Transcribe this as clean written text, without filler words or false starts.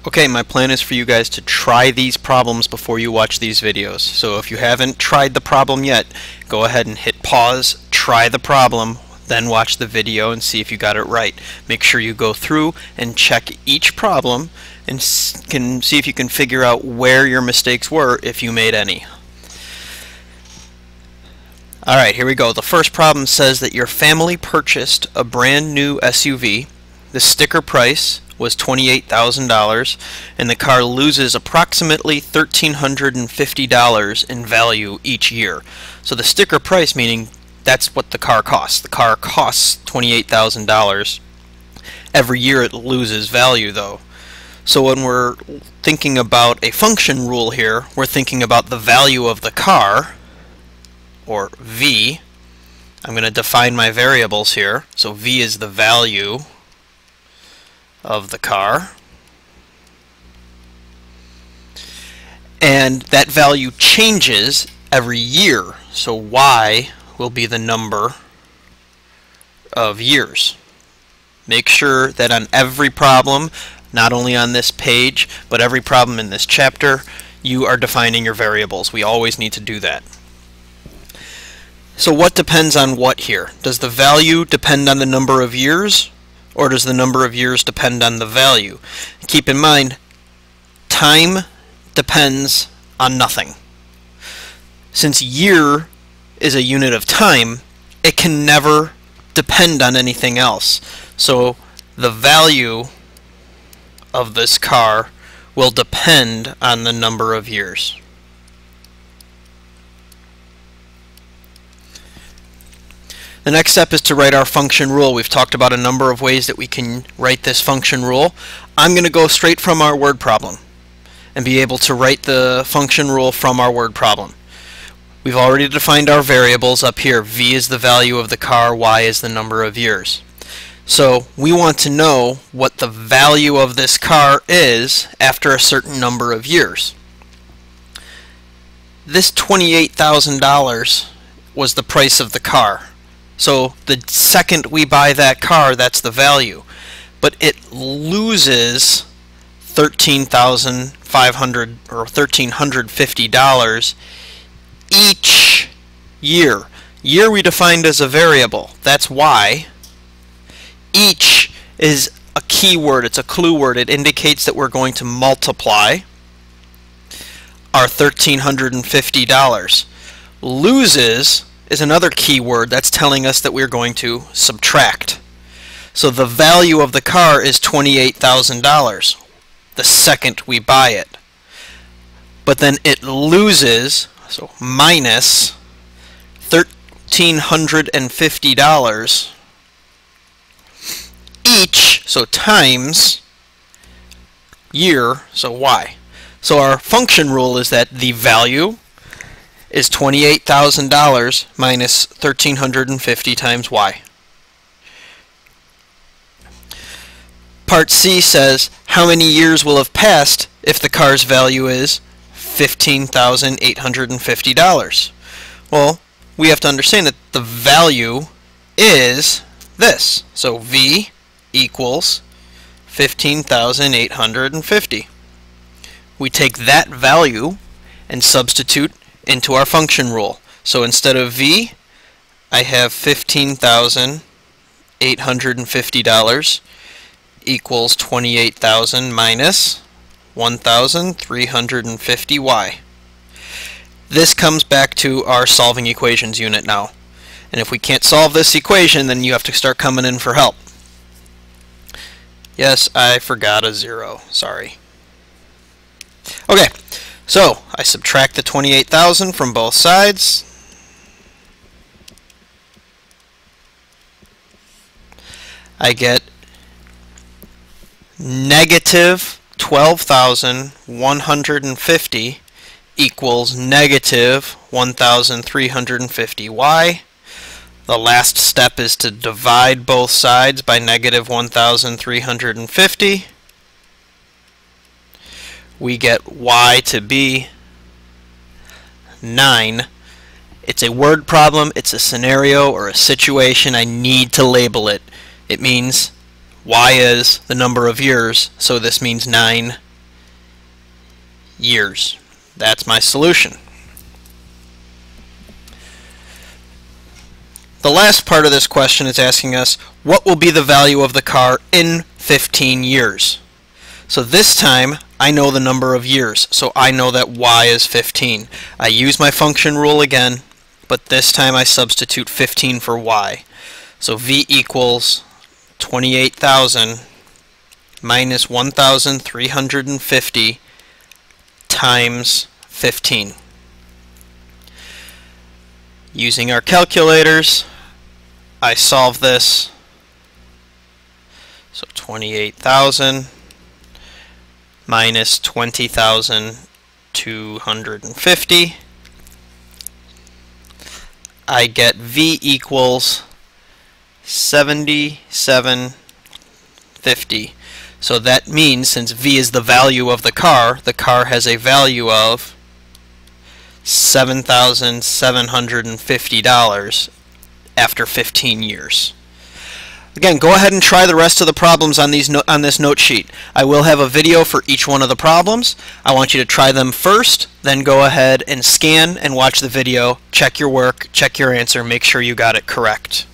Okay, my plan is for you guys to try these problems before you watch these videos. So if you haven't tried the problem yet, go ahead and hit pause, try the problem, then watch the video and see if you got it right. Make sure you go through and check each problem and can see if you can figure out where your mistakes were, if you made any. Alright, here we go. The first problem says that your family purchased a brand new SUV. The sticker price was $28,000 and the car loses approximately $1,350 in value each year. So the sticker price, meaning that's what the car costs. The car costs $28,000. Every year it loses value though. So when we're thinking about a function rule here, we're thinking about the value of the car, or V. I'm going to define my variables here. So V is the value of the car, and that value changes every year, so Y will be the number of years. Make sure that on every problem, not only on this page, but every problem in this chapter, you are defining your variables. We always need to do that. So what depends on what here? Does the value depend on the number of years? Or does the number of years depend on the value? Keep in mind, time depends on nothing. Since year is a unit of time, it can never depend on anything else. So the value of this car will depend on the number of years. The next step is to write our function rule. We've talked about a number of ways that we can write this function rule. I'm going to go straight from our word problem and be able to write the function rule from our word problem. We've already defined our variables up here. V is the value of the car, Y is the number of years. So we want to know what the value of this car is after a certain number of years. This $28,000 was the price of the car. So the second we buy that car, that's the value. But it loses $13,500 or $1,350 each year. Year we defined as a variable. That's Y. Each is a keyword. It's a clue word. It indicates that we're going to multiply our $1,350. Loses is another keyword that's telling us that we're going to subtract. So the value of the car is $28,000 the second we buy it. But then it loses, so minus $1,350 each, so times year, so Y. So our function rule is that the value is $28,000 minus $1,350 times Y. Part C says, how many years will have passed if the car's value is $15,850? Well, we have to understand that the value is this. So V equals 15,850. We take that value and substitute into our function rule. So instead of V, I have $15,850 equals 28,000 minus 1,350Y. This comes back to our solving equations unit now. And if we can't solve this equation, then you have to start coming in for help. Yes, I forgot a zero. Sorry. Okay. So, I subtract the 28,000 from both sides. I get negative 12,150 equals negative 1,350Y. The last step is to divide both sides by negative 1,350. We get Y to be 9. It's a word problem, it's a scenario or a situation. I need to label it. It means Y is the number of years, so this means 9 years. That's my solution. The last part of this question is asking us, what will be the value of the car in 15 years? So this time, I know the number of years, so I know that y is 15. I use my function rule again, but this time I substitute 15 for y. So v equals 28,000 minus 1,350 times 15. Using our calculators, I solve this. So 28,000 minus 20,250. I get v equals 7750. So that means, since v is the value of the car has a value of $7,750 after 15 years. Again, go ahead and try the rest of the problems on this note sheet. I will have a video for each one of the problems. I want you to try them first, then go ahead and scan and watch the video, check your work, check your answer, make sure you got it correct.